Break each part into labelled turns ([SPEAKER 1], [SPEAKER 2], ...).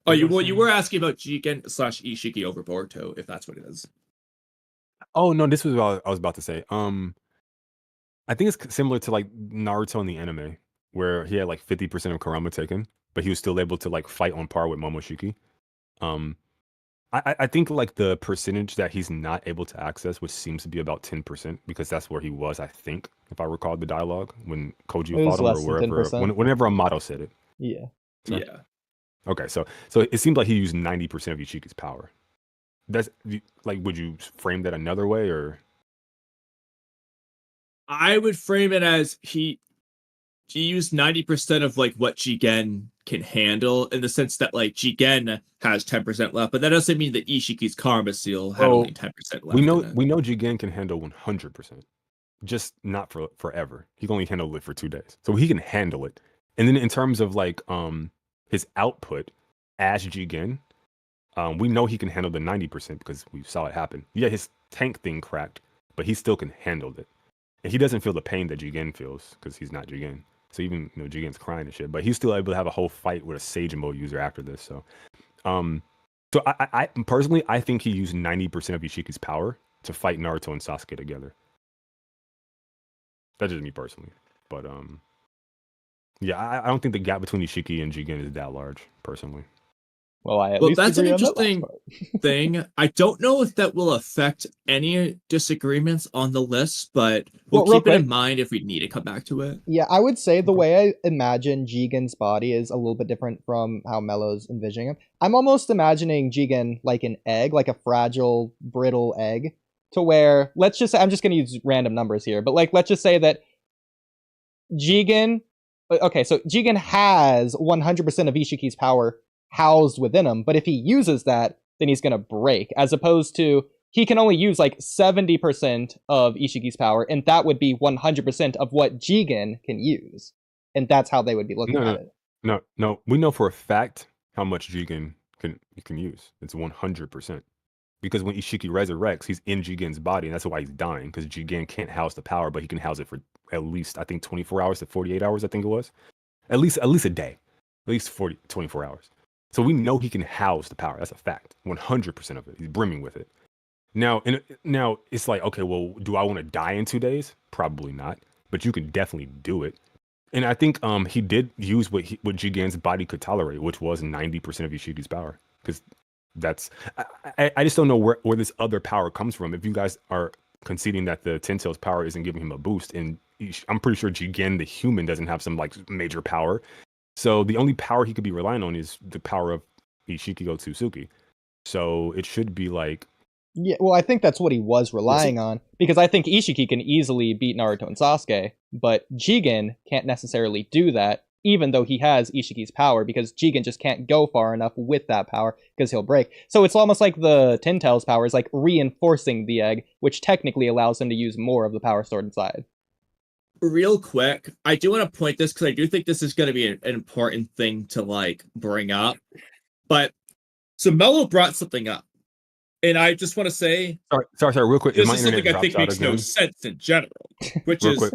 [SPEAKER 1] Oh,
[SPEAKER 2] What was I
[SPEAKER 1] you
[SPEAKER 2] saying?
[SPEAKER 1] were asking about Jigen slash Ishiki over Boruto, if that's what it is.
[SPEAKER 2] Oh no, this was what I was about to say. I think it's similar to like Naruto in the anime, where he had like 50% of Kurama taken, but he was still able to like fight on par with Momoshiki. Um, I think like the percentage that he's not able to access, which seems to be about 10%, because that's where he was, I think, if I recall the dialogue when Koji
[SPEAKER 3] It
[SPEAKER 2] fought
[SPEAKER 3] was
[SPEAKER 2] him, or
[SPEAKER 3] less than
[SPEAKER 2] wherever,
[SPEAKER 3] 10%.
[SPEAKER 2] whenever Amato said it.
[SPEAKER 3] Yeah.
[SPEAKER 2] Sorry?
[SPEAKER 1] Yeah.
[SPEAKER 2] Okay, so it seems like he used 90% of Ichiki's power. That's like, would you frame that another way, or?
[SPEAKER 1] I would frame it as he used 90% of like what Jigen can handle, in the sense that like Jigen has 10% left, but that doesn't mean that Ishiki's Karma Seal had
[SPEAKER 2] Well,
[SPEAKER 1] only 10% left in it.
[SPEAKER 2] we know Jigen can handle 100%, just not for forever. He can only handle it for 2 days, so he can handle it. And then in terms of like his output as Jigen, we know he can handle the 90% because we saw it happen. Yeah, his tank thing cracked, but he still can handle it, and he doesn't feel the pain that Jigen feels because he's not Jigen. So even Jigen's crying and shit, but he's still able to have a whole fight with a Sage Mode user after this. So, um, I personally, I think he used 90% of Ishiki's power to fight Naruto and Sasuke together. That's just me personally, but yeah, I don't think the gap between Ishiki and Jigen is that large, personally.
[SPEAKER 3] Well, I at least
[SPEAKER 1] that's an
[SPEAKER 3] agree on that last
[SPEAKER 1] interesting
[SPEAKER 3] part.
[SPEAKER 1] thing. I don't know if that will affect any disagreements on the list, but we'll
[SPEAKER 3] Well, real
[SPEAKER 1] keep it in
[SPEAKER 3] quick,
[SPEAKER 1] mind if we need to come back to it.
[SPEAKER 3] yeah, I would say the way I imagine Jigen's body is a little bit different from how Mello's envisioning him. I'm almost imagining Jigen like an egg, like a fragile, brittle egg, to where, let's just say, I'm just going to use random numbers here, but like, let's just say that Jigen, okay, so Jigen has 100% of Ishiki's power housed within him, but if he uses that, then he's going to break, as opposed to he can only use like 70% of Ishiki's power, and that would be 100% of what Jigen can use. And that's how they would be looking at it.
[SPEAKER 2] No. We know for a fact how much Jigen can use. It's 100%. Because when Ishiki resurrects, he's in Jigen's body, and that's why he's dying, because Jigen can't house the power, but he can house it for at least, I think, 24 hours to 48 hours, I think it was. At least a day. At least 24 hours. So we know he can house the power. That's a fact. 100% of it. He's brimming with it. Now it's like, okay, well, do I want to die in 2 days? Probably not. But you can definitely do it. And I think he did use what Jigen's body could tolerate, which was 90% of Ishiki's power. Because that's I just don't know where this other power comes from. If you guys are conceding that the Ten Tails power isn't giving him a boost, and I'm pretty sure Jigen the human doesn't have some like major power. So the only power he could be relying on is the power of Ishiki go Tsuki. So it should be like,
[SPEAKER 3] yeah, well, I think that's what he was relying on, because I think Ishiki can easily beat Naruto and Sasuke, but Jigen can't necessarily do that, even though he has Ishiki's power, because Jigen just can't go far enough with that power, because he'll break. So it's almost like the Ten Tails power is like reinforcing the egg, which technically allows him to use more of the power stored inside.
[SPEAKER 1] Real quick, I do want to point this, because I do think this is going to be an important thing to like bring up. But so Mello brought something up, and I just want to say,
[SPEAKER 2] sorry, real quick.
[SPEAKER 1] this is something I think makes no sense in general, which is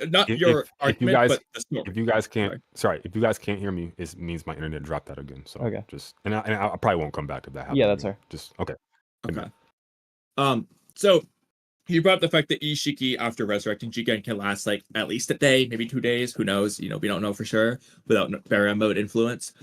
[SPEAKER 1] not your argument, but the story.
[SPEAKER 2] If you guys can't, if you guys can't hear me, it means my internet dropped out again. So
[SPEAKER 3] okay,
[SPEAKER 2] just and I probably won't come back to that happens.
[SPEAKER 3] Yeah, that's fair.
[SPEAKER 2] Just okay.
[SPEAKER 1] So he brought up the fact that Ishiki, after resurrecting Jigen, can last like at least a day, maybe 2 days. Who knows? We don't know for sure without Barrier mode influence.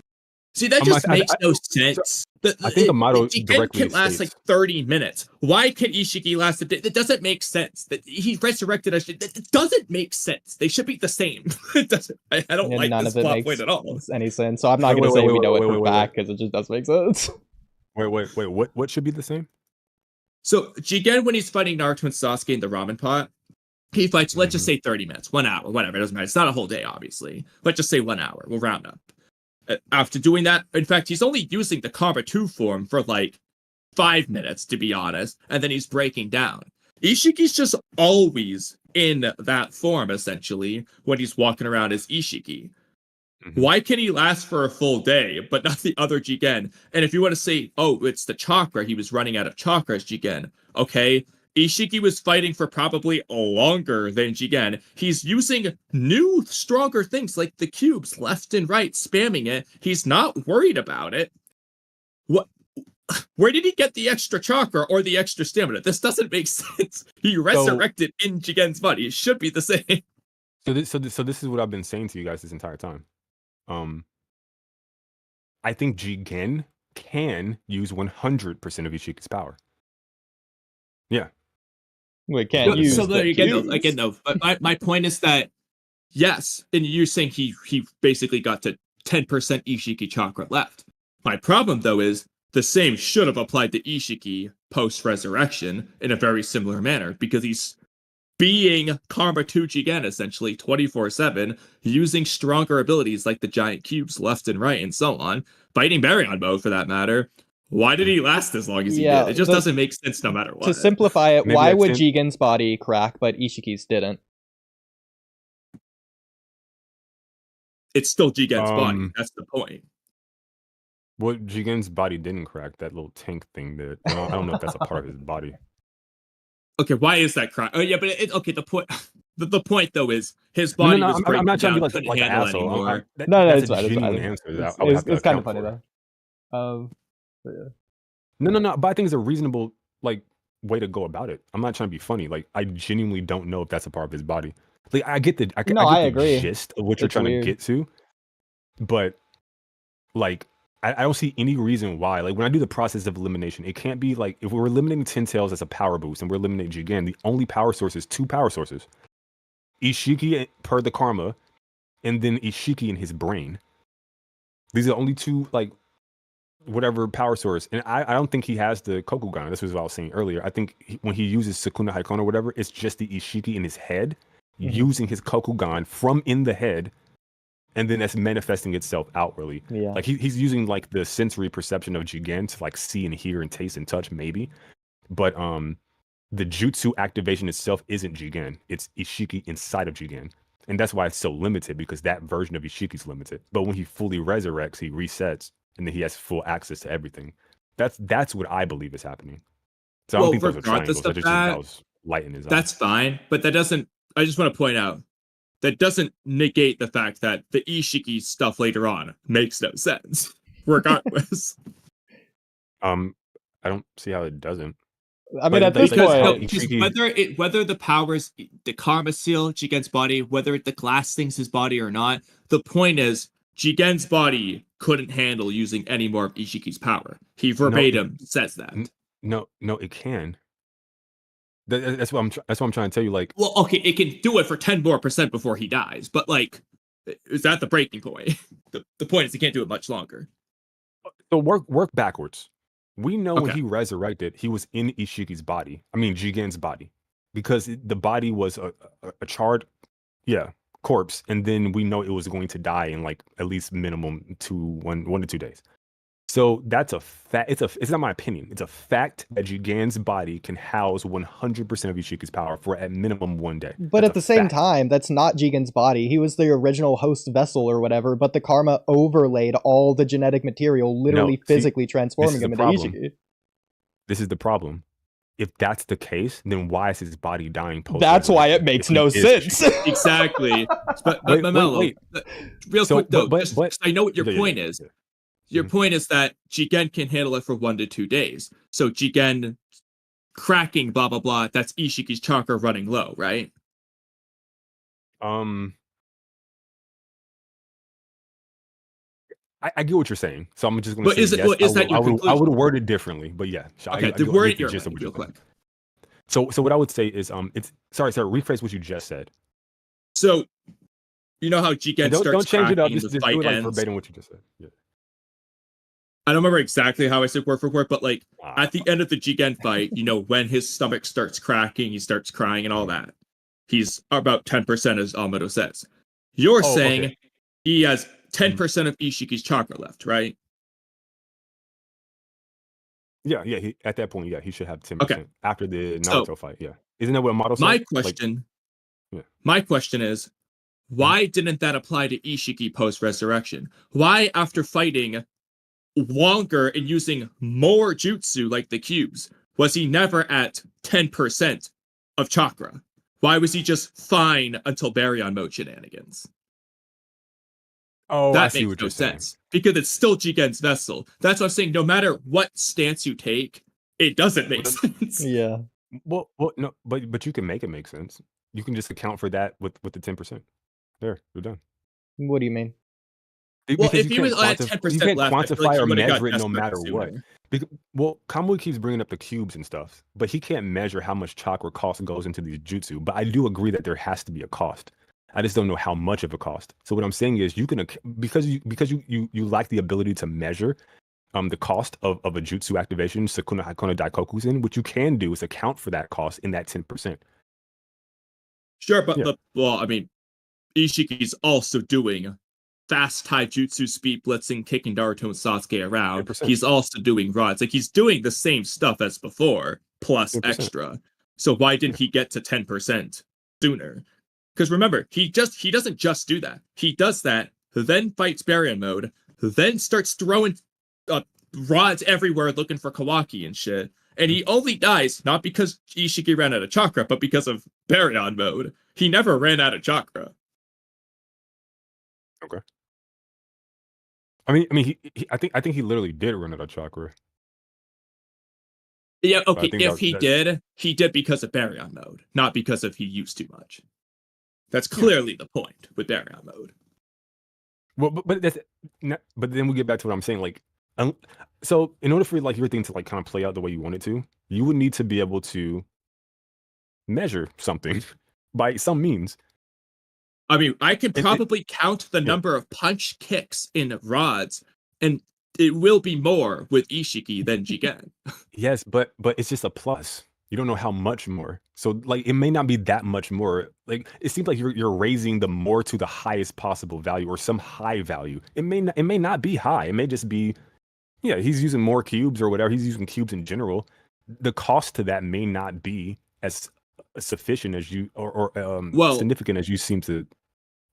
[SPEAKER 1] See, that just makes no sense.
[SPEAKER 2] I think Amato
[SPEAKER 1] Jigen can last like 30 minutes. Why can Ishiki last a day? That doesn't make sense. That he resurrected us. It doesn't make sense. They should be the same. It doesn't. I don't like this plot point at all.
[SPEAKER 3] Makes any sense. So I'm not going to say we know it for a fact, because it just doesn't make sense.
[SPEAKER 2] Wait. What should be the same?
[SPEAKER 1] So Jigen, when he's fighting Naruto and Sasuke in the ramen pot, he fights, let's just say 30 minutes, 1 hour, whatever. It doesn't matter. It's not a whole day, obviously. Let's just say 1 hour. We'll round up. After doing that, in fact, he's only using the Karma 2 form for like 5 minutes, to be honest, and then he's breaking down. Ishiki's just always in that form, essentially, when he's walking around as Ishiki. Why can he last for a full day, but not the other Jigen? And if you want to say, oh, it's the chakra, he was running out of chakra as Jigen. Okay, Ishiki was fighting for probably longer than Jigen. He's using new, stronger things like the cubes left and right, spamming it. He's not worried about it. what? Where did he get the extra chakra or the extra stamina? This doesn't make sense. He resurrected in Jigen's body. It should be the same.
[SPEAKER 2] So this is what I've been saying to you guys this entire time. I think Jigen can use 100% of Ishiki's power. Yeah.
[SPEAKER 3] We can't use
[SPEAKER 1] so
[SPEAKER 3] the
[SPEAKER 1] again though. But my point is that yes, and you're saying he basically got to 10% Ishiki chakra left. My problem though is the same should have applied to Ishiki post resurrection in a very similar manner because he's being Karma 2 Jigen essentially 24/7, using stronger abilities like the giant cubes left and right and so on, fighting Baryon mode for that matter. Why did he last as long as he did? It just doesn't make sense no matter what.
[SPEAKER 3] To simplify it,
[SPEAKER 2] Maybe
[SPEAKER 3] why would Jigen's body crack but Ishiki's didn't?
[SPEAKER 1] It's still Jigen's body. That's the point.
[SPEAKER 2] Well, Jigen's body didn't crack. That little tank thing did. I don't know if that's a part of his body.
[SPEAKER 1] Okay, why is that crack? Oh yeah, but okay. The point, the point though is his body was breaking
[SPEAKER 2] I'm not trying
[SPEAKER 1] down,
[SPEAKER 2] to be
[SPEAKER 1] couldn't
[SPEAKER 2] an
[SPEAKER 1] handle
[SPEAKER 2] asshole.
[SPEAKER 1] anymore.
[SPEAKER 2] That's a genuine answer.
[SPEAKER 3] It's kind of funny though. But yeah.
[SPEAKER 2] No. But I think it's a reasonable way to go about it. I'm not trying to be funny. Like I genuinely don't know if that's a part of his body. Like I get the I agree. Gist of what you're trying to get to, but like I don't see any reason why. Like when I do the process of elimination, it can't be like if we're eliminating 10 tails as a power boost and we're eliminating Jigen, the only power source is 2 power sources. Ishiki per the karma, and then Ishiki in his brain. These are the only 2 whatever power source. And I don't think he has the Kokugan. This was what I was saying earlier. I think when he uses Sukuna Haikon or whatever, it's just the Ishiki in his head using his Kokugan from in the head. And then that's manifesting itself outwardly.
[SPEAKER 3] Yeah.
[SPEAKER 2] Like he's using the sensory perception of Jigen to see and hear and taste and touch maybe. But the jutsu activation itself isn't Jigen. It's Ishiki inside of Jigen. And that's why it's so limited because that version of Ishiki's limited. But when he fully resurrects, he resets and then he has full access to everything. That's what I believe is happening. So I don't think those are triangles. That was light in his eyes.
[SPEAKER 1] That's fine, but that doesn't. I just want to point out that doesn't negate the fact that the Ishiki stuff later on makes no sense, regardless.
[SPEAKER 2] I don't see how it doesn't.
[SPEAKER 3] I mean, at this
[SPEAKER 1] point, whether the powers, the karma seal Jigen's body, whether the glass thing's his body or not, the point is Jigen's body couldn't handle using any more of Ishiki's power. He verbatim says that.
[SPEAKER 2] No, it can. That's what I'm trying to tell you.
[SPEAKER 1] Well, okay, it can do it for 10% more before he dies, but is that the breaking point? The point is he can't do it much longer.
[SPEAKER 2] So work backwards. We know when he resurrected, he was in Ishiki's body. I mean Jigen's body, because the body was a charred, corpse, and then we know it was going to die in at least minimum 1 to 2 days. So that's a fact. It's not my opinion. It's a fact that Jigen's body can house 100% of Ishiki's power for at minimum 1 day.
[SPEAKER 3] But at the same time, that's not Jigen's body. He was the original host vessel or whatever, but the karma overlaid all the genetic material, literally physically transforming him into Ishiki.
[SPEAKER 2] This is the problem. If that's the case, then why is his body dying post?
[SPEAKER 3] That's why it makes no sense.
[SPEAKER 1] Exactly. But Mello, real quick though, I know what your point is. Your point is that Jigen can handle it for 1 to 2 days. So Jigen cracking, blah, blah, blah, that's Ishiki's chakra running low, right?
[SPEAKER 2] I get what you're saying. So I'm just going to say yes.
[SPEAKER 1] Is that your conclusion?
[SPEAKER 2] I would word it differently, but yeah.
[SPEAKER 1] Okay, word it your way, real quick.
[SPEAKER 2] So what I would say is, sorry, rephrase what you just said.
[SPEAKER 1] So, you know how Jigen starts
[SPEAKER 2] don't change it up. Just
[SPEAKER 1] do
[SPEAKER 2] it verbatim what you just said. Yeah.
[SPEAKER 1] I don't remember exactly how I said word for word, but at the end of the Jigen fight, when his stomach starts cracking, he starts crying and all that. He's about 10%, as Almedo says. You're saying he has 10% of Ishiki's chakra left, right?
[SPEAKER 2] Yeah. At that point, he should have 10% after the Naruto fight. Yeah, isn't that what Amado said?
[SPEAKER 1] My question is, why didn't that apply to Ishiki post resurrection? Why, after fighting longer and using more jutsu like the cubes, was he never at 10% of chakra? Why was he just fine until Baryon mode shenanigans?
[SPEAKER 2] Oh, I
[SPEAKER 1] That
[SPEAKER 2] see
[SPEAKER 1] makes
[SPEAKER 2] what
[SPEAKER 1] no
[SPEAKER 2] you're saying.
[SPEAKER 1] sense because it's still Jigen's vessel. That's what I'm saying. No matter what stance you take, it doesn't make sense.
[SPEAKER 3] Yeah.
[SPEAKER 2] Well, no, but you can make it make sense. You can just account for that with the 10%. There, you're done.
[SPEAKER 3] What do you mean?
[SPEAKER 1] Well,
[SPEAKER 2] Because
[SPEAKER 1] if he was at 10%
[SPEAKER 2] you can't
[SPEAKER 1] left, I feel like
[SPEAKER 2] quantify
[SPEAKER 1] he
[SPEAKER 2] or
[SPEAKER 1] would have got
[SPEAKER 2] measure it no
[SPEAKER 1] desperate
[SPEAKER 2] matter what.
[SPEAKER 1] sooner.
[SPEAKER 2] Well, Kamui keeps bringing up the cubes and stuff, but he can't measure how much chakra cost goes into these jutsu. But I do agree that there has to be a cost. I just don't know how much of a cost. So what I'm saying is, you can because you lack the ability to measure the cost of a jutsu activation, Sakuna Hakuna Daikokuzen, what you can do is account for that cost in that 10%.
[SPEAKER 1] Sure, but
[SPEAKER 2] Yeah.
[SPEAKER 1] well, I mean, Ishiki's also doing fast taijutsu, speed blitzing, kicking Naruto and Sasuke around.
[SPEAKER 2] 10%.
[SPEAKER 1] He's also doing rods. Like, he's doing the same stuff as before, plus
[SPEAKER 2] 10%.
[SPEAKER 1] extra. So why didn't he get to 10% sooner? Because remember, he doesn't just do that. He does that, then fights Baryon mode, then starts throwing rods everywhere looking for Kawaki and shit. And he only dies not because Ishiki ran out of chakra, but because of Baryon mode. He never ran out of chakra.
[SPEAKER 2] Okay. I mean, I think he literally did run out of chakra.
[SPEAKER 1] Yeah,
[SPEAKER 2] But I
[SPEAKER 1] okay,
[SPEAKER 2] think
[SPEAKER 1] if he did because of Baryon mode, not because of he used too much. That's clearly the point with Baryon mode.
[SPEAKER 2] Well, but then we get back to what I'm saying. Like, so in order for like your thing to like kind of play out the way you want it to, you would need to be able to measure something by some means.
[SPEAKER 1] I mean, I can probably count the number of punch kicks in rods, and it will be more with Ishiki than Jigen.
[SPEAKER 2] Yes, but it's just a plus. You don't know how much more. So like it may not be that much more. Like it seems like you're raising the more to the highest possible value or some high value. It may not be high. It may just be, yeah, he's using more cubes or whatever. He's using cubes in general. The cost to that may not be as sufficient as you or significant as you seem to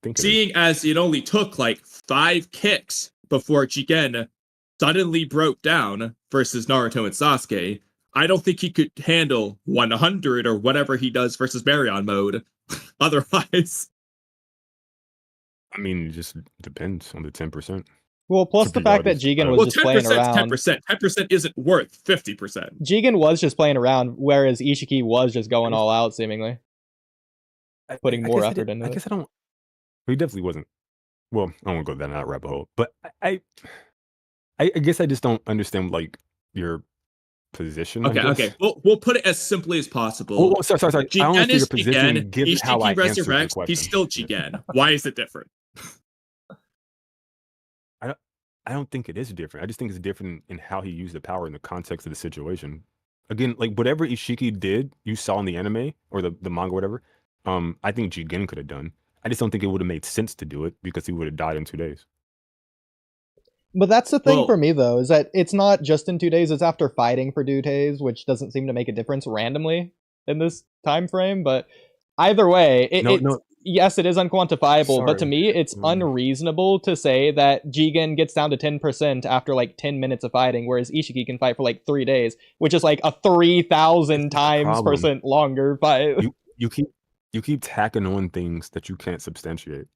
[SPEAKER 2] think.
[SPEAKER 1] Seeing as it only took like 5 kicks before Jigen suddenly broke down versus Naruto and Sasuke, I don't think he could handle 100 or whatever he does versus Baryon mode. Otherwise,
[SPEAKER 2] I mean, it just depends on the 10%.
[SPEAKER 3] Well, plus the fact that Jigen was just playing around.
[SPEAKER 1] 10%. 10% isn't worth 50%.
[SPEAKER 3] Jigen was just playing around, whereas Ishiki was just going all out, seemingly. Putting more effort into it.
[SPEAKER 2] I guess I don't. He definitely wasn't. Well, I won't go down that rabbit hole. But I guess I just don't understand like your position.
[SPEAKER 1] Okay. We'll put it as simply as possible.
[SPEAKER 2] Oh, sorry.
[SPEAKER 1] Jigen
[SPEAKER 2] I don't understand
[SPEAKER 1] is
[SPEAKER 2] your position.
[SPEAKER 1] Jigen.
[SPEAKER 2] Given
[SPEAKER 1] Ishiki
[SPEAKER 2] how I answered the
[SPEAKER 1] resurrects.
[SPEAKER 2] question.
[SPEAKER 1] He's still Jigen. Why is it different?
[SPEAKER 2] I don't think it is different. I just think it's different in how he used the power in the context of the situation. Again, like whatever Ishiki did, you saw in the anime or the manga, whatever. I think Jigen could have done. I just don't think it would have made sense to do it because he would have died in 2 days.
[SPEAKER 3] But that's the thing for me, though, is that it's not just in 2 days. It's after fighting for 2 days, which doesn't seem to make a difference randomly in this time frame. But either way, yes, it is unquantifiable. But to me, it's unreasonable to say that Jigen gets down to 10% after like 10 minutes of fighting, whereas Ishiki can fight for like 3 days, which is like a 3,000 times % longer fight.
[SPEAKER 2] You keep tacking on things that you can't substantiate.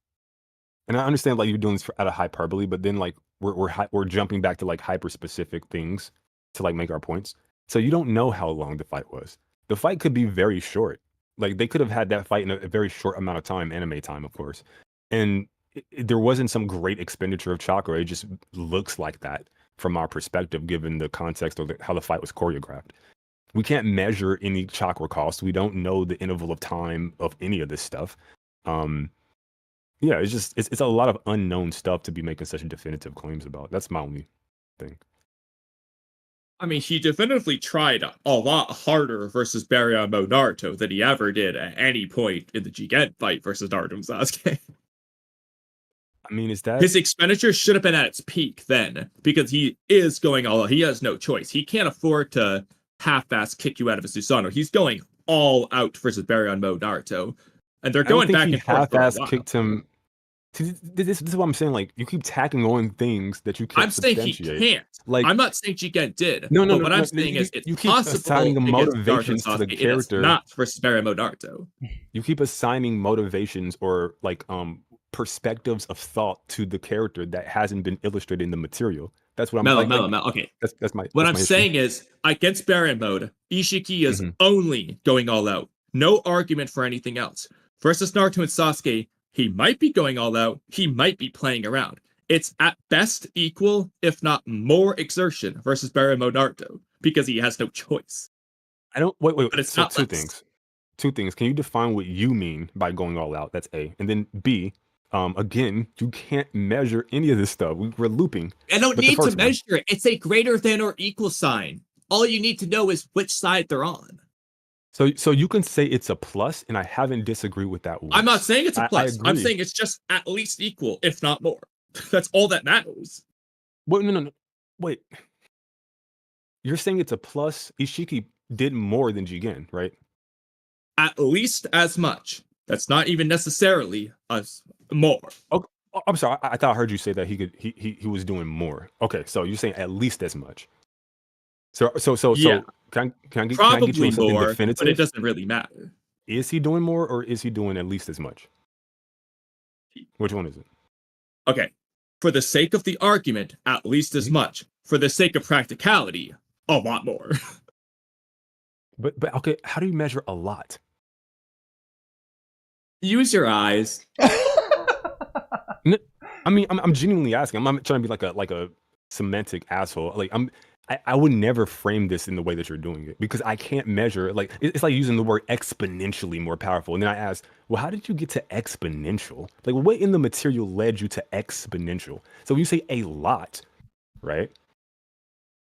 [SPEAKER 2] And I understand like you're doing this out of hyperbole, but then like we're jumping back to like hyper specific things to like make our points. So you don't know how long the fight was. The fight could be very short. Like they could have had that fight in a very short amount of time, anime time, of course. And there wasn't some great expenditure of chakra. It just looks like that from our perspective, given the context of how the fight was choreographed. We can't measure any chakra cost. We don't know the interval of time of any of this stuff. Yeah, it's a lot of unknown stuff to be making such definitive claims about. That's my only thing.
[SPEAKER 1] I mean, he definitively tried a lot harder versus Baryon mode Naruto than he ever did at any point in the Jigen fight versus Naruto and Sasuke.
[SPEAKER 2] I mean, is that
[SPEAKER 1] his expenditure should have been at its peak then, because he is going all out. He has no choice. He can't afford to half-ass kick you out of a Susanoo. He's going all out versus Baryon mode Naruto, and they're going back and forth.
[SPEAKER 2] Half-ass kicked him. This is what I'm saying. Like you keep tacking on things that you can't.
[SPEAKER 1] I'm saying he can't. Like I'm not saying Jigen did.
[SPEAKER 2] No.
[SPEAKER 1] What I'm saying is it's
[SPEAKER 2] you keep
[SPEAKER 1] possible
[SPEAKER 2] assigning motivations to the character.
[SPEAKER 1] Not versus Baryon mode Naruto.
[SPEAKER 2] You keep assigning motivations or like perspectives of thought to the character that hasn't been illustrated in the material. That's what I'm
[SPEAKER 1] Mello. Okay.
[SPEAKER 2] That's my
[SPEAKER 1] What I'm
[SPEAKER 2] history.
[SPEAKER 1] saying is, against Baron mode, Ishiki is
[SPEAKER 2] Mhm.
[SPEAKER 1] only going all out. No argument for anything else. Versus Naruto and Sasuke, he might be going all out. He might be playing around. It's at best equal, if not more exertion versus Baron mode Naruto, because he has no choice.
[SPEAKER 2] I don't wait.
[SPEAKER 1] But it's
[SPEAKER 2] So
[SPEAKER 1] not
[SPEAKER 2] two
[SPEAKER 1] less.
[SPEAKER 2] things. Two things. Can you define what you mean by going all out? That's A. And then B. Again, you can't measure any of this stuff. We're looping.
[SPEAKER 1] I don't
[SPEAKER 2] But the
[SPEAKER 1] need to
[SPEAKER 2] first one.
[SPEAKER 1] measure it. It's a greater than or equal sign. All you need to know is which side they're on.
[SPEAKER 2] So you can say it's a plus, and I haven't disagreed with that.
[SPEAKER 1] I'm not saying it's a
[SPEAKER 2] I
[SPEAKER 1] plus. I'm
[SPEAKER 2] agree.
[SPEAKER 1] saying it's just at least equal, if not more. That's all that matters.
[SPEAKER 2] Wait, no. Wait. You're saying it's a plus. Ishiki did more than Jigen, right?
[SPEAKER 1] At least as much. That's not even necessarily as more.
[SPEAKER 2] Oh, I'm sorry. I thought I heard you say that he was doing more. Okay, so you're saying at least as much. So
[SPEAKER 1] Yeah.
[SPEAKER 2] can I get you
[SPEAKER 1] Probably
[SPEAKER 2] on something
[SPEAKER 1] more,
[SPEAKER 2] definitive?
[SPEAKER 1] but it doesn't really matter.
[SPEAKER 2] Is he doing more or is he doing at least as much? Which one is it?
[SPEAKER 1] Okay. For the sake of the argument, at least as much. For the sake of practicality, a lot more.
[SPEAKER 2] But okay, how do you measure a lot?
[SPEAKER 1] Use your eyes.
[SPEAKER 2] I mean, I'm genuinely asking. I'm not trying to be like a semantic asshole. Like I would never frame this in the way that you're doing it because I can't measure. Like it's like using the word exponentially more powerful. And then I ask, well, how did you get to exponential? Like what in the material led you to exponential? So when you say a lot, right?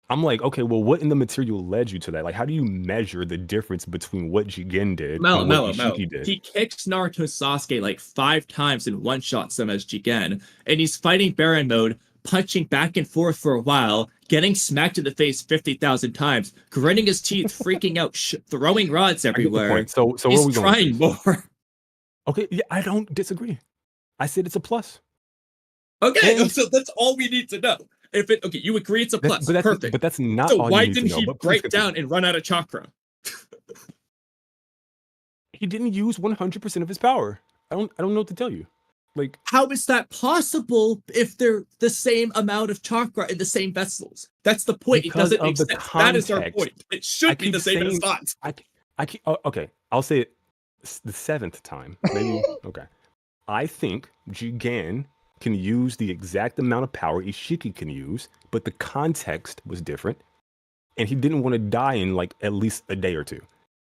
[SPEAKER 2] I'm like, okay, well, what in the material led you to that? Like, how do you measure the difference between what Jigen did and what
[SPEAKER 1] Mello.
[SPEAKER 2] Ishiki did?
[SPEAKER 1] He kicks Naruto Sasuke like 5 times and one-shots them as Jigen, and he's fighting Baron mode, punching back and forth for a while, getting smacked in the face 50,000 times, gritting his teeth, freaking out, throwing rods everywhere.
[SPEAKER 2] So where are
[SPEAKER 1] He's
[SPEAKER 2] we going
[SPEAKER 1] trying more.
[SPEAKER 2] Okay, yeah, I don't disagree. I said it's a plus.
[SPEAKER 1] Okay,
[SPEAKER 2] And-
[SPEAKER 1] so that's all we need to know. If it okay, you agree it's a plus. Perfect.
[SPEAKER 2] But that's not
[SPEAKER 1] So
[SPEAKER 2] all
[SPEAKER 1] why
[SPEAKER 2] you need
[SPEAKER 1] didn't
[SPEAKER 2] to know.
[SPEAKER 1] he
[SPEAKER 2] But please
[SPEAKER 1] break
[SPEAKER 2] continue.
[SPEAKER 1] down and run out of chakra?
[SPEAKER 2] He didn't use 100% of his power. I don't know what to tell you. Like,
[SPEAKER 1] How is that possible if they're the same amount of chakra in the same vessels? That's the point.
[SPEAKER 2] Because
[SPEAKER 1] it doesn't
[SPEAKER 2] of
[SPEAKER 1] make
[SPEAKER 2] the
[SPEAKER 1] sense. That is our
[SPEAKER 2] context.
[SPEAKER 1] point. It should
[SPEAKER 2] I
[SPEAKER 1] be the
[SPEAKER 2] keep
[SPEAKER 1] same, and it's
[SPEAKER 2] saying-
[SPEAKER 1] not.
[SPEAKER 2] I keep, okay, I'll say it the 7th time. Maybe, okay. I think Jigen can use the exact amount of power Ishiki can use, but the context was different. And he didn't want to die in like at least a day or two.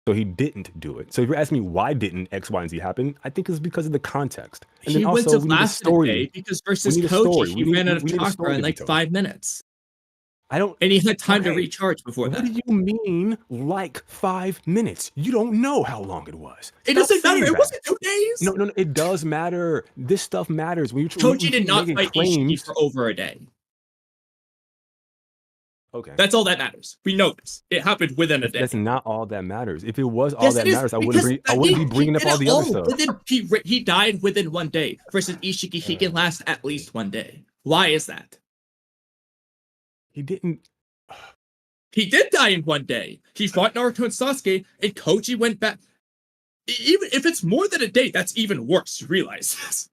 [SPEAKER 2] So he didn't do it. So if you're asking me why didn't X, Y, and Z happen, I think it's because of the context. And
[SPEAKER 1] He
[SPEAKER 2] then
[SPEAKER 1] wouldn't
[SPEAKER 2] also
[SPEAKER 1] have
[SPEAKER 2] we need a
[SPEAKER 1] lasted a
[SPEAKER 2] story.
[SPEAKER 1] day because versus
[SPEAKER 2] need a
[SPEAKER 1] Koji,
[SPEAKER 2] story.
[SPEAKER 1] he
[SPEAKER 2] We
[SPEAKER 1] ran
[SPEAKER 2] need-
[SPEAKER 1] out of
[SPEAKER 2] we need a story
[SPEAKER 1] chakra in
[SPEAKER 2] to be
[SPEAKER 1] like
[SPEAKER 2] told.
[SPEAKER 1] 5 minutes.
[SPEAKER 2] I don't.
[SPEAKER 1] And he had time to
[SPEAKER 2] Okay.
[SPEAKER 1] recharge before
[SPEAKER 2] What
[SPEAKER 1] that.
[SPEAKER 2] do you mean, like 5 minutes? You don't know how long it was.
[SPEAKER 1] It
[SPEAKER 2] Stop
[SPEAKER 1] doesn't
[SPEAKER 2] saying
[SPEAKER 1] matter. It
[SPEAKER 2] that.
[SPEAKER 1] wasn't 2 days.
[SPEAKER 2] No, it does matter. This stuff matters. When you
[SPEAKER 1] Koji did not
[SPEAKER 2] making
[SPEAKER 1] fight Ishiki
[SPEAKER 2] claims.
[SPEAKER 1] for over a day.
[SPEAKER 2] Okay,
[SPEAKER 1] That's all that matters. We know this. It happened within a day.
[SPEAKER 2] that's not all that matters. If it was all
[SPEAKER 1] Yes,
[SPEAKER 2] that
[SPEAKER 1] it is,
[SPEAKER 2] matters, I
[SPEAKER 1] because
[SPEAKER 2] wouldn't be bringing up
[SPEAKER 1] did
[SPEAKER 2] all
[SPEAKER 1] it
[SPEAKER 2] the other stuff.
[SPEAKER 1] Within, he died within 1 day. Versus Ishiki, he can last at least 1 day. Why is that?
[SPEAKER 2] He didn't.
[SPEAKER 1] He did die in 1 day. He fought Naruto and Sasuke, and Koji went back. Even if it's more than a day, that's even worse. You realize this.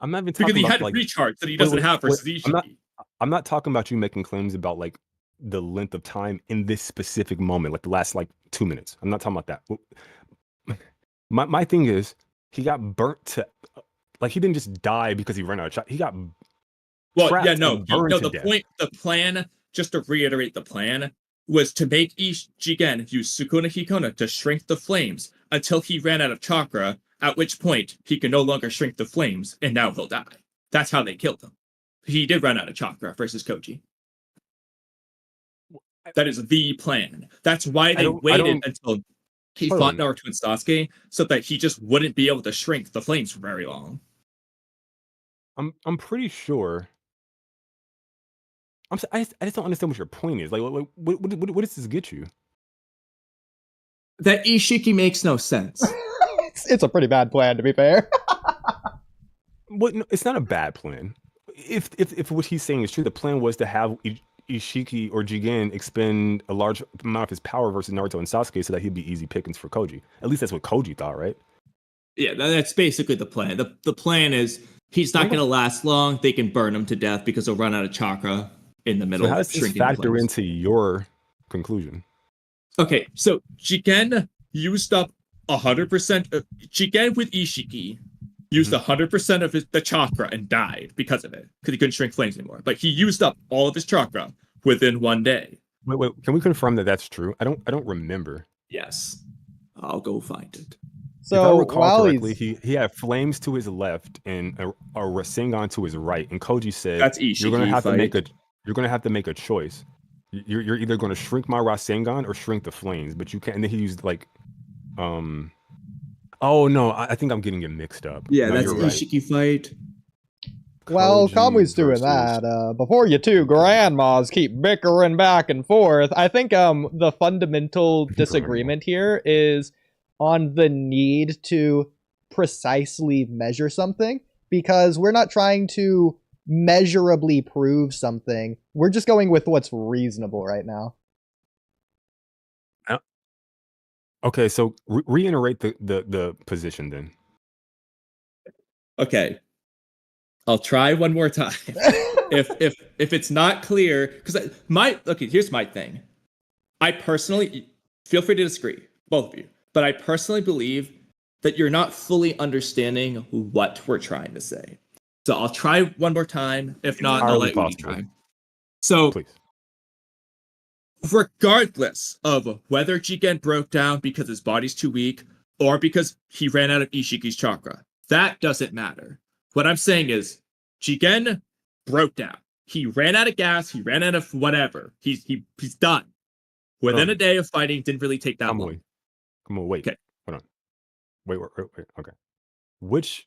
[SPEAKER 2] I'm not even talking
[SPEAKER 1] Because he
[SPEAKER 2] about
[SPEAKER 1] had
[SPEAKER 2] like.
[SPEAKER 1] recharge that he doesn't have versus
[SPEAKER 2] wait,
[SPEAKER 1] Ishiki.
[SPEAKER 2] I'm not talking about you making claims about like the length of time in this specific moment, like the last like 2 minutes. I'm not talking about that. My thing is he got burnt to like he didn't just die because he ran out of shot. He got
[SPEAKER 1] Well,
[SPEAKER 2] trapped
[SPEAKER 1] yeah, no,
[SPEAKER 2] and burned to
[SPEAKER 1] the
[SPEAKER 2] death.
[SPEAKER 1] point, the plan, just to reiterate the plan, was to make Jigen use Sukuna Hikona to shrink the flames until he ran out of chakra, at which point he can no longer shrink the flames, and now he'll die. That's how they killed him. He did run out of chakra versus Koji. That is the plan. That's why they waited until he fought Naruto and Sasuke, so that he just wouldn't be able to shrink the flames for very long.
[SPEAKER 2] I'm pretty sure. I just don't understand what your point is. Like, what does this get you?
[SPEAKER 1] That Ishiki makes no sense.
[SPEAKER 3] It's a pretty bad plan, to be fair.
[SPEAKER 2] What? No, it's not a bad plan. If what he's saying is true, the plan was to have Ishiki or Jigen expend a large amount of his power versus Naruto and Sasuke so that he'd be easy pickings for Koji. At least that's what Koji thought, right?
[SPEAKER 1] Yeah, that's basically the plan. The plan is He's not going to last long. They can burn him to death because he'll run out of chakra in the middle.
[SPEAKER 2] So how does this factor into your conclusion?
[SPEAKER 1] Okay, so Jigen used up 100%. Jigen with Ishiki used 100% of the chakra and died because of it, because he couldn't shrink flames anymore. But he used up all of his chakra within 1 day.
[SPEAKER 2] Wait, can we confirm that that's true? I don't remember.
[SPEAKER 1] Yes, I'll go find it.
[SPEAKER 3] So
[SPEAKER 2] if I recall
[SPEAKER 3] while
[SPEAKER 2] correctly, he had flames to his left and a Rasengan to his right. And Koji said,
[SPEAKER 1] That's Ishiki
[SPEAKER 2] you're gonna have
[SPEAKER 1] fight.
[SPEAKER 2] to make a choice. You're either gonna shrink my Rasengan or shrink the flames, but you can't. And then he used like, oh no, I think I'm getting it mixed up.
[SPEAKER 1] Yeah,
[SPEAKER 2] no,
[SPEAKER 1] that's Ishiki fight.
[SPEAKER 3] Well,
[SPEAKER 2] Koji
[SPEAKER 3] Kamui's doing
[SPEAKER 2] versus-
[SPEAKER 3] that. Before you two grandmas keep bickering back and forth, I think the fundamental disagreement here is on the need to precisely measure something, because we're not trying to measurably prove something. We're just going with what's reasonable right now.
[SPEAKER 2] Okay, so reiterate the position then.
[SPEAKER 1] Okay, I'll try one more time. if it's not clear, because here's my thing. I personally, feel free to disagree, both of you, but I personally believe that you're not fully understanding what we're trying to say. So I'll try one more time. If not, I'll let Oodie try. So,
[SPEAKER 2] Please.
[SPEAKER 1] Regardless of whether Jigen broke down because his body's too weak or because he ran out of Ishiki's chakra, that doesn't matter. What I'm saying is, Jigen broke down. He ran out of gas. He ran out of whatever. He's done. Within a day of fighting, didn't really take that long.
[SPEAKER 2] Come on, wait.
[SPEAKER 1] Okay.
[SPEAKER 2] Hold on. Wait. Okay. Which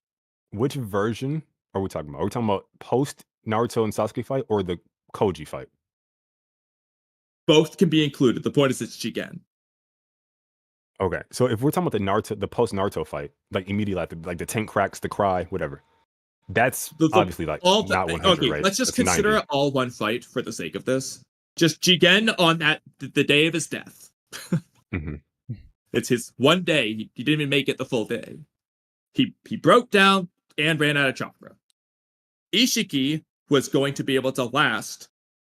[SPEAKER 2] version are we talking about? Are we talking about post Naruto and Sasuke fight or the Koji fight?
[SPEAKER 1] Both can be included. The point is it's Jigen.
[SPEAKER 2] Okay. So if we're talking about the post Naruto fight, like immediately after, like the tank cracks, the cry, whatever. That's obviously like not 100,
[SPEAKER 1] okay,
[SPEAKER 2] right?
[SPEAKER 1] Let's just
[SPEAKER 2] That's
[SPEAKER 1] consider
[SPEAKER 2] 90.
[SPEAKER 1] it all one fight for the sake of this. Just Jigen on the day of his death. It's his 1 day. He didn't even make it the full day. He broke down and ran out of chakra. Ishiki was going to be able to last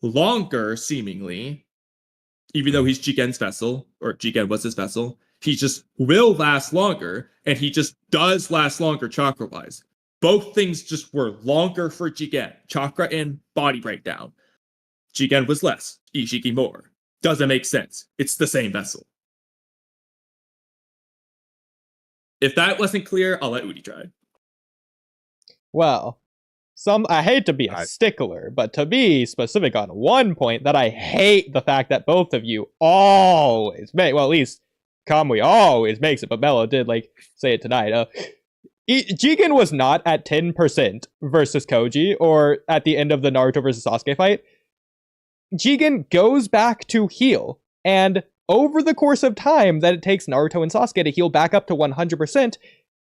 [SPEAKER 1] longer, seemingly, even though he's Jigen's vessel, or Jigen was his vessel. He just will last longer, and he just does last longer chakra-wise. Both things just were longer for Jigen, chakra and body breakdown. Jigen was less, Ishiki more. Doesn't make sense. It's the same vessel. If that wasn't clear, I'll let Oodie try.
[SPEAKER 3] Well, I hate to be a stickler, but to be specific on one point, that I hate the fact that both of you always make, well, at least Kamui always makes it, but Mello did say it tonight. Jigen was not at 10% versus Koji, or at the end of the Naruto versus Sasuke fight. Jigen goes back to heal, and over the course of time that it takes Naruto and Sasuke to heal back up to 100%,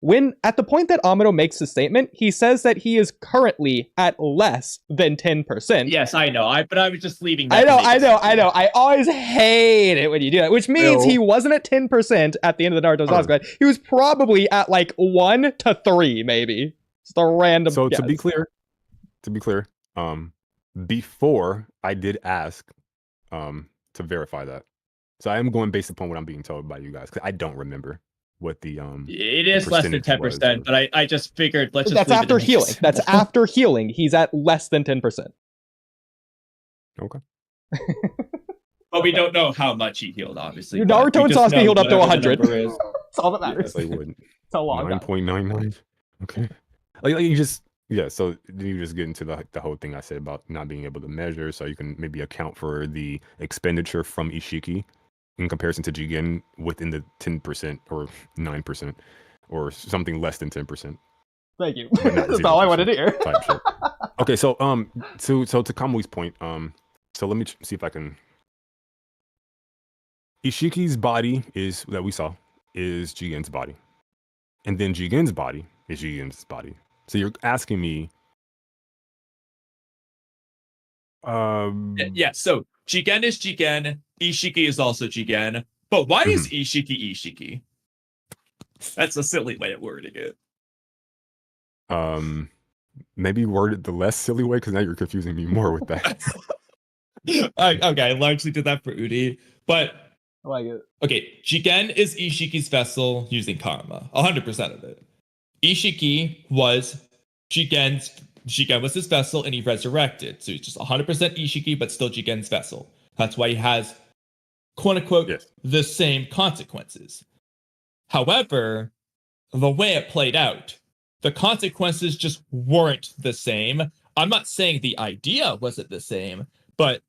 [SPEAKER 3] when at the point that Amuro makes the statement, he says that he is currently at less than 10%.
[SPEAKER 1] Yes, I know. But I was just leaving that.
[SPEAKER 3] I know. I always hate it when you do that, which means he wasn't at 10% at the end of the Naruto Sasuke. He was probably at 1 to 3, maybe. Just a random
[SPEAKER 2] So
[SPEAKER 3] guess.
[SPEAKER 2] to be clear, before I did ask to verify that. So I am going based upon what I'm being told by you guys, because I don't remember what the
[SPEAKER 1] it is less than 10%, but I just figured let's just
[SPEAKER 3] that's after healing. That's after healing. He's at less than 10%.
[SPEAKER 2] Okay.
[SPEAKER 1] But we don't know how much he healed, obviously.
[SPEAKER 3] Naruto and Sasuke healed up to 100. That's all that matters.
[SPEAKER 2] Yes, I would.
[SPEAKER 3] It's a long
[SPEAKER 2] 9.99. Okay. So you just get into the whole thing I said about not being able to measure, so you can maybe account for the expenditure from Ishiki in comparison to Jigen within the 10% or 9% or something less than 10%.
[SPEAKER 3] Thank you. That's all I wanted to hear.
[SPEAKER 2] Okay, so to Kamui's point, so let me see if I can. Ishiki's body is Jigen's body, and then Jigen's body is Jigen's body. So you're asking me,
[SPEAKER 1] yeah. So Jigen is Jigen. Ishiki is also Jigen. But why is Ishiki Ishiki? That's a silly way of wording it.
[SPEAKER 2] maybe word it the less silly way because now you're confusing me more with that.
[SPEAKER 1] Okay, I largely did that for Oodie, but
[SPEAKER 3] I like it.
[SPEAKER 1] okay, Jigen is Ishiki's vessel using karma, 100% of it. Ishiki was Jigen was his vessel and he resurrected. So he's just 100% Ishiki, but still Jigen's vessel. That's why he has, quote unquote,
[SPEAKER 2] Yes.
[SPEAKER 1] the same consequences. However, the way it played out, the consequences just weren't the same. I'm not saying the idea wasn't the same, but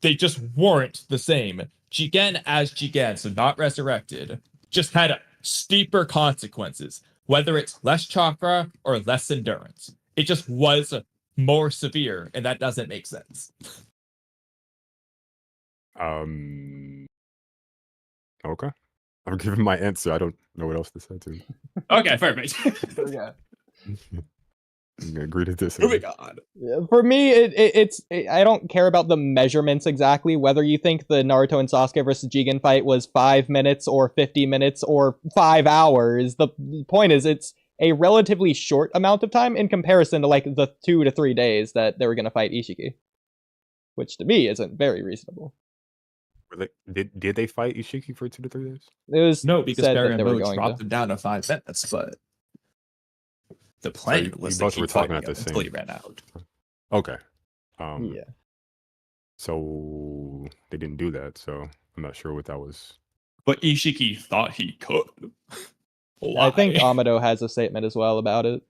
[SPEAKER 1] they just weren't the same. Jigen as Jigen, so not resurrected, just had steeper consequences, whether it's less chakra or less endurance. It just was more severe, and that doesn't make sense.
[SPEAKER 2] Okay. I'm giving my answer. I don't know what else to say to it.
[SPEAKER 1] Okay, perfect.
[SPEAKER 3] Okay.
[SPEAKER 2] I'm gonna agree to disagree.
[SPEAKER 1] Moving on.
[SPEAKER 3] For me, it's I don't care about the measurements exactly. Whether you think the Naruto and Sasuke versus Jigen fight was 5 minutes or 50 minutes or 5 hours, the point is it's a relatively short amount of time in comparison to like the 2 to 3 days that they were going to fight Ishiki, which to me isn't very reasonable.
[SPEAKER 2] Did they fight Ishiki for 2 to 3 days?
[SPEAKER 3] It was
[SPEAKER 1] No, because
[SPEAKER 3] said
[SPEAKER 1] Barry
[SPEAKER 3] that
[SPEAKER 1] and
[SPEAKER 3] they were
[SPEAKER 1] Mo
[SPEAKER 3] going
[SPEAKER 1] dropped
[SPEAKER 3] to.
[SPEAKER 1] them down to 5 minutes, but the plan was
[SPEAKER 2] you both
[SPEAKER 1] to
[SPEAKER 2] were
[SPEAKER 1] keep
[SPEAKER 2] talking
[SPEAKER 1] fighting
[SPEAKER 2] at the
[SPEAKER 1] him until he
[SPEAKER 2] same.
[SPEAKER 1] ran out.
[SPEAKER 2] Okay.
[SPEAKER 3] Yeah.
[SPEAKER 2] So they didn't do that. So I'm not sure what that was.
[SPEAKER 1] But Ishiki thought he could.
[SPEAKER 3] I think
[SPEAKER 1] Why?
[SPEAKER 3] Amado has a statement as well about it.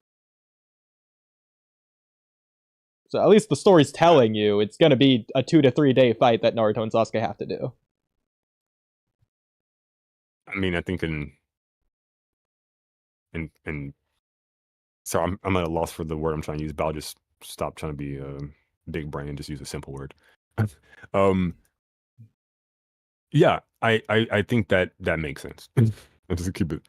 [SPEAKER 3] So at least the story's telling you it's going to be a 2 to 3 day fight that Naruto and Sasuke have to do.
[SPEAKER 2] I mean, I think so I'm at a loss for the word I'm trying to use, but I'll just stop trying to be big brain and just use a simple word. Yeah, I think that makes sense. I'll just keep it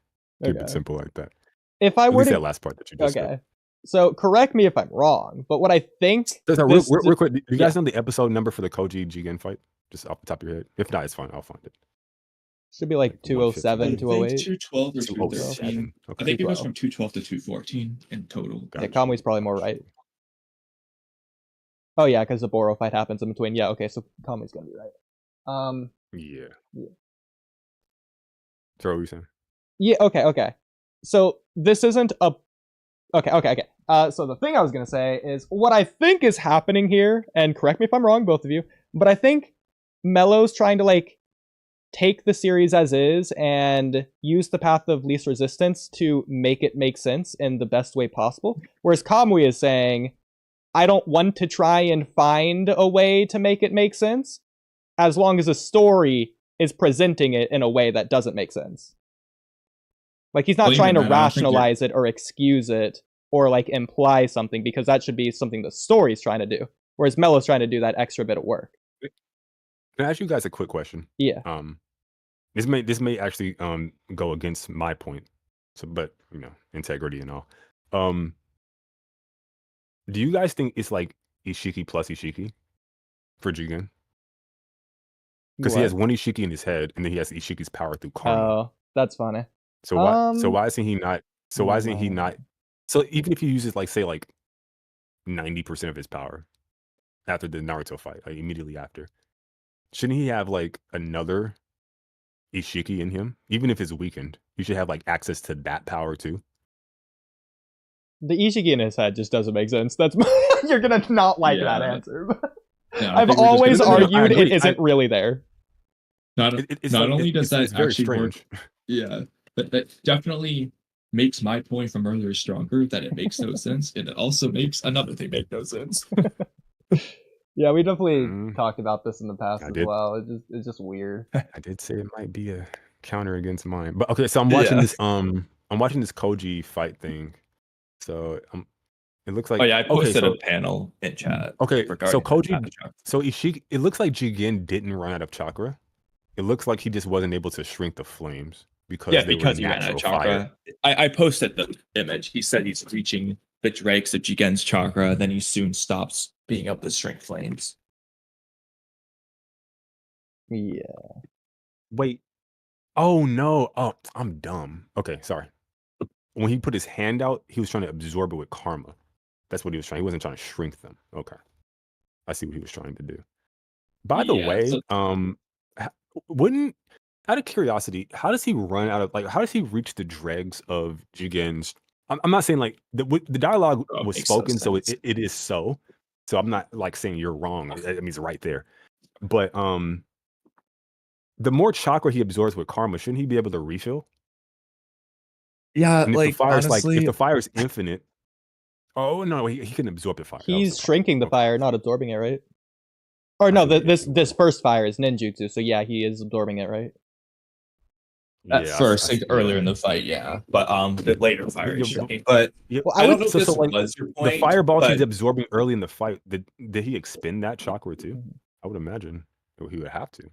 [SPEAKER 2] simple like that.
[SPEAKER 3] If I
[SPEAKER 2] At
[SPEAKER 3] were
[SPEAKER 2] least
[SPEAKER 3] to
[SPEAKER 2] that last part that you just said.
[SPEAKER 3] So correct me if I'm wrong, but what I think
[SPEAKER 2] real quick, do you guys know the episode number for the Koji Jigen fight? Just off the top of your head. If not, it's fine. I'll find it.
[SPEAKER 3] Should be like 207, 208.
[SPEAKER 1] 212 or 213.
[SPEAKER 2] Okay.
[SPEAKER 1] I think it goes from 212 to 214 in total.
[SPEAKER 3] Yeah, Kamui's probably more right. Oh yeah, because the Boro fight happens in between. Yeah, okay, so Kamui's gonna be right.
[SPEAKER 2] Yeah. So what were you saying?
[SPEAKER 3] Yeah, okay. So this isn't a okay. So the thing I was gonna say is what I think is happening here, and correct me if I'm wrong, both of you, but I think Mello's trying to like take the series as is and use the path of least resistance to make it make sense in the best way possible. Whereas Kamui is saying, I don't want to try and find a way to make it make sense, as long as the story is presenting it in a way that doesn't make sense. Like he's not trying to rationalize it or excuse it or like imply something, because that should be something the story's trying to do. Whereas Mello's trying to do that extra bit of work.
[SPEAKER 2] Can I ask you guys a quick question?
[SPEAKER 3] Yeah.
[SPEAKER 2] This may actually go against my point. So, but you know, integrity and all. Do you guys think it's like Ishiki plus Ishiki for Jigen? Because he has one Ishiki in his head, and then he has Ishiki's power through karma.
[SPEAKER 3] Oh, that's funny.
[SPEAKER 2] So why isn't he not? So why isn't he not? So even if he uses like say like 90% of his power after the Naruto fight, like immediately after, shouldn't he have like another Ishiki in him? Even if it's weakened, you should have like access to that power too.
[SPEAKER 3] The Ishiki in his head just doesn't make sense. That's you're gonna not like that answer.
[SPEAKER 1] Yeah,
[SPEAKER 3] I've always argued it isn't really there.
[SPEAKER 1] Not only does that actually work, yeah, but that definitely makes my point from earlier stronger, that it makes no sense, and it also makes another thing make no sense.
[SPEAKER 3] Yeah, we definitely talked about this in the past as well. It's just weird.
[SPEAKER 2] I did say it might be a counter against mine, but okay. So I'm watching this. I'm watching this Koji fight thing. So it looks like.
[SPEAKER 1] Oh yeah, I posted a panel in chat.
[SPEAKER 2] Okay, so Koji, so Ishiki, it looks like Jigen didn't run out of chakra. It looks like he just wasn't able to shrink the flames because
[SPEAKER 1] he ran out of chakra. I posted the image. He said he's reaching the dregs of Jigen's chakra, then he soon stops being able to shrink flames.
[SPEAKER 3] Yeah.
[SPEAKER 2] Wait. Oh no. Oh, I'm dumb. Okay, sorry. When he put his hand out, he was trying to absorb it with karma. That's what he was trying. He wasn't trying to shrink them. Okay, I see what he was trying to do. By the way, h- wouldn't out of curiosity, how does he run out of like? How does he reach the dregs of Jigen's? I'm not saying like the dialogue was
[SPEAKER 1] makes no
[SPEAKER 2] spoken, so
[SPEAKER 1] sense.
[SPEAKER 2] it is so. So I'm not like saying you're wrong. It means right there. But the more chakra he absorbs with karma, shouldn't he be able to refill?
[SPEAKER 1] Yeah,
[SPEAKER 2] And if the fire's like, if
[SPEAKER 1] honestly,
[SPEAKER 2] the fire's infinite, oh no, he can absorb the fire. That was
[SPEAKER 3] He's
[SPEAKER 2] the fire.
[SPEAKER 3] shrinking the
[SPEAKER 2] Okay.
[SPEAKER 3] fire, not absorbing it, right? Or
[SPEAKER 2] I
[SPEAKER 3] no,
[SPEAKER 2] see what
[SPEAKER 3] this
[SPEAKER 2] you're
[SPEAKER 3] this
[SPEAKER 2] saying.
[SPEAKER 3] first fire is ninjutsu, so yeah, he is absorbing it, right?
[SPEAKER 1] at
[SPEAKER 2] Yeah,
[SPEAKER 1] first,
[SPEAKER 2] I
[SPEAKER 1] like,
[SPEAKER 2] see,
[SPEAKER 1] earlier
[SPEAKER 2] yeah.
[SPEAKER 1] in the fight, yeah, but the later fire
[SPEAKER 2] Yeah,
[SPEAKER 1] is shrinking. But
[SPEAKER 2] yeah.
[SPEAKER 3] Well,
[SPEAKER 1] I don't know if this
[SPEAKER 2] So like
[SPEAKER 1] was your
[SPEAKER 2] the
[SPEAKER 1] point,
[SPEAKER 2] fireballs he's
[SPEAKER 1] but
[SPEAKER 2] absorbing early in the fight, did he expend that chakra too?
[SPEAKER 3] Mhm.
[SPEAKER 2] I would imagine he would have to.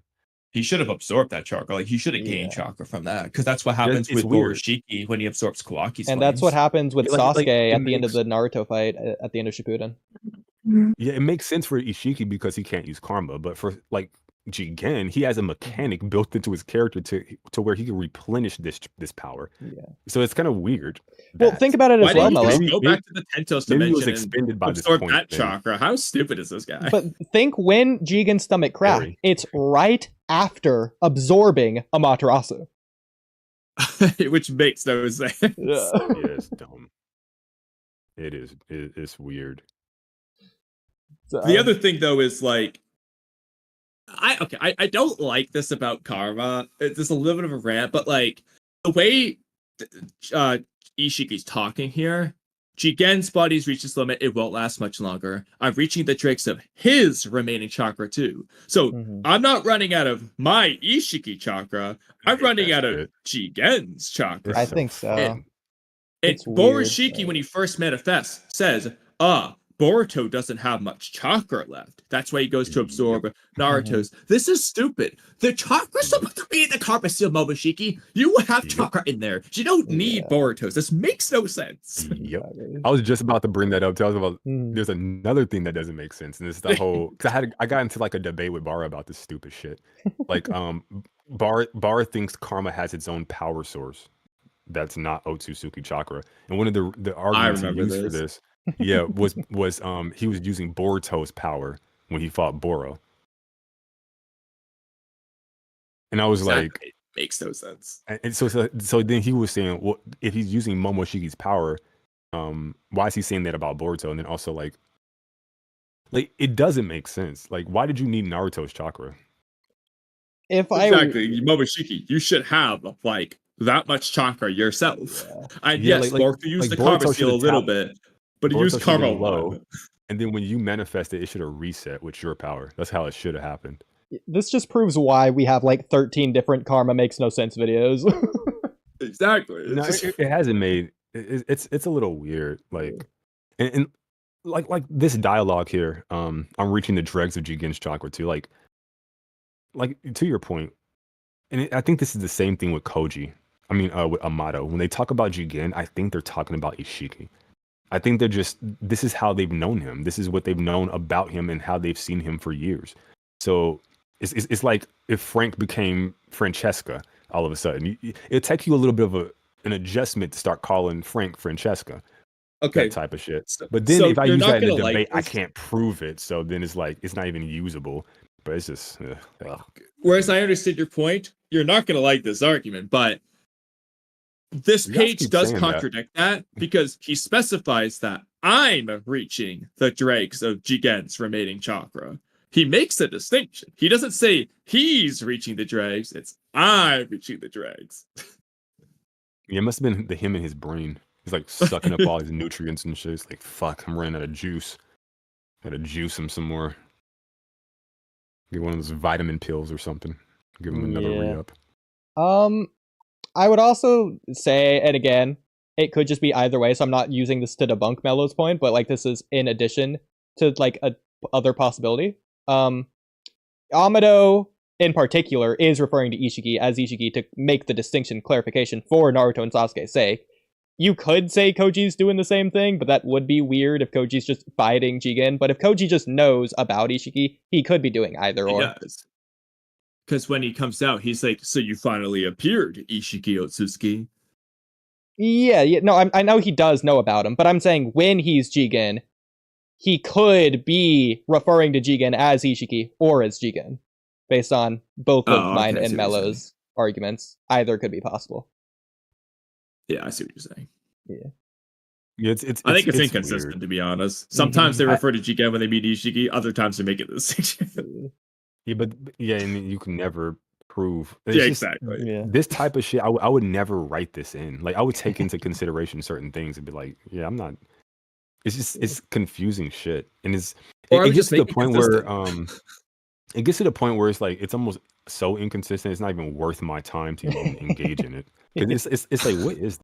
[SPEAKER 1] he should have absorbed that chakra. Like he should have gained
[SPEAKER 3] Yeah.
[SPEAKER 1] chakra from that, because that's what
[SPEAKER 2] Yeah,
[SPEAKER 1] happens
[SPEAKER 2] it's
[SPEAKER 1] with
[SPEAKER 2] weird.
[SPEAKER 1] Ishiki when he absorbs Kawaki's
[SPEAKER 3] And that's what
[SPEAKER 1] flames.
[SPEAKER 3] happens with
[SPEAKER 2] Like
[SPEAKER 3] Sasuke
[SPEAKER 2] it
[SPEAKER 3] at the end of
[SPEAKER 2] makes
[SPEAKER 3] the Naruto fight at the end of Shippuden.
[SPEAKER 2] yeah, it makes sense for Ishiki because he can't use karma, but for like Jigen, he has a mechanic built into his character to where he can replenish this power.
[SPEAKER 3] Yeah.
[SPEAKER 2] So it's kind of weird.
[SPEAKER 3] Well, think about it
[SPEAKER 1] Why
[SPEAKER 3] as well,
[SPEAKER 1] didn't he
[SPEAKER 3] Mello.
[SPEAKER 1] just go back to the Tentos
[SPEAKER 2] maybe he was
[SPEAKER 1] dimension and
[SPEAKER 2] expended by this
[SPEAKER 1] absorb
[SPEAKER 2] point.
[SPEAKER 1] that
[SPEAKER 2] Then.
[SPEAKER 1] chakra? How stupid is this guy?
[SPEAKER 3] But think when Jigen's stomach cracked,
[SPEAKER 2] Very.
[SPEAKER 3] it's right after absorbing Amaterasu.
[SPEAKER 1] Which makes no sense.
[SPEAKER 3] Yeah.
[SPEAKER 2] Yeah, it's dumb. It is. It's weird.
[SPEAKER 1] The other thing though is like I don't like this about karma. It's just a little bit of a rant, but like the way uh Ishiki's talking here, Jigen's body's reached its limit, it won't last much longer. I'm reaching the dregs of his remaining chakra too. So I'm not running out of my Ishiki chakra, I'm running out of Jigen's chakra.
[SPEAKER 3] I think so.
[SPEAKER 1] And
[SPEAKER 3] It's weird,
[SPEAKER 1] Borishiki, when he first manifests, says, Boruto doesn't have much chakra left. That's why he goes to absorb Naruto's. This is stupid. The chakra's supposed to be in the karma seal, Momoshiki. You have chakra in there. You don't need Boruto's. This makes no sense.
[SPEAKER 2] Yep. I was just about to bring that up. I was about there's another thing that doesn't make sense, and it's the whole because I got into like a debate with Bara about this stupid shit. Like Bara thinks karma has its own power source that's not Otsutsuki chakra, and one of the arguments he used for this was he was using Boruto's power when he fought Boro, and I was like,
[SPEAKER 1] it makes no sense.
[SPEAKER 2] And so then he was saying, well, if he's using Momoshiki's power, why is he saying that about Boruto? And then also like it doesn't make sense. Like, why did you need Naruto's chakra?
[SPEAKER 1] Exactly, Momoshiki, you should have like that much chakra yourself. And yes, Boruto used the karma seal a little bit, but he used karma low.
[SPEAKER 2] And then when you manifest it, it should have reset with your power. That's how it should have happened.
[SPEAKER 3] This just proves why we have like 13 different karma makes no sense videos.
[SPEAKER 1] Exactly.
[SPEAKER 2] No, it hasn't made it's a little weird. Like and like this dialogue here, I'm reaching the dregs of Jigen's chakra too. Like to your point, and I think this is the same thing with Koji. I mean, with Amato. When they talk about Jigen, I think they're talking about Ishiki. I think this is how they've known him. This is what they've known about him and how they've seen him for years. So it's like if Frank became Francesca all of a sudden. It'll take you a little bit of an adjustment to start calling Frank Francesca.
[SPEAKER 1] Okay.
[SPEAKER 2] That type of shit. But then if I use that in a debate, I can't prove it. So then it's like, it's not even usable. But it's just...
[SPEAKER 1] Whereas I understood your point, you're not going to like this argument, but this page does contradict that because he specifies that I'm reaching the dregs of Jigen's remaining chakra. He makes a distinction. He doesn't say he's reaching the dregs, it's I'm reaching the dregs.
[SPEAKER 2] Yeah, it must have been him in his brain. He's like sucking up all his nutrients and shit. It's like, fuck, I'm running out of juice. Gotta juice him some more. Get one of those vitamin pills or something. Give him another re-up.
[SPEAKER 3] I would also say, and again, it could just be either way, so I'm not using this to debunk Mello's point, but like this is in addition to like a other possibility. Amado in particular is referring to Ishiki as Ishiki to make the distinction clarification for Naruto and Sasuke's sake. You could say Koji's doing the same thing, but that would be weird if Koji's just fighting Jigen. But if Koji just knows about Ishiki, he could be doing either or.
[SPEAKER 1] He does. Because when he comes out, he's like, so you finally appeared, Ishiki Otsutsuki.
[SPEAKER 3] Yeah. No, I know he does know about him, but I'm saying when he's Jigen, he could be referring to Jigen as Ishiki or as Jigen, based on both of
[SPEAKER 1] Oh,
[SPEAKER 3] mine
[SPEAKER 1] okay, I
[SPEAKER 3] and
[SPEAKER 1] see what you're saying.
[SPEAKER 3] Mello's arguments. Either could be possible.
[SPEAKER 1] Yeah, I see what you're saying.
[SPEAKER 2] Yeah,
[SPEAKER 1] I think it's
[SPEAKER 2] weird.
[SPEAKER 1] inconsistent, to be honest. Sometimes they refer to Jigen when they meet Ishiki, other times they make it the distinction.
[SPEAKER 2] Yeah, but yeah, and you can never prove. It's
[SPEAKER 1] Yeah,
[SPEAKER 2] just
[SPEAKER 1] exactly.
[SPEAKER 3] Yeah.
[SPEAKER 2] this type of shit. I would never write this in. Like I would take into consideration certain things and be like, yeah, I'm not. It's confusing shit, and
[SPEAKER 1] Or I
[SPEAKER 2] it
[SPEAKER 1] would
[SPEAKER 2] gets
[SPEAKER 1] just
[SPEAKER 2] to the
[SPEAKER 1] make it
[SPEAKER 2] point where
[SPEAKER 1] consistent.
[SPEAKER 2] it gets to the point where it's like it's almost so inconsistent. It's not even worth my time to even engage in it because it's like what is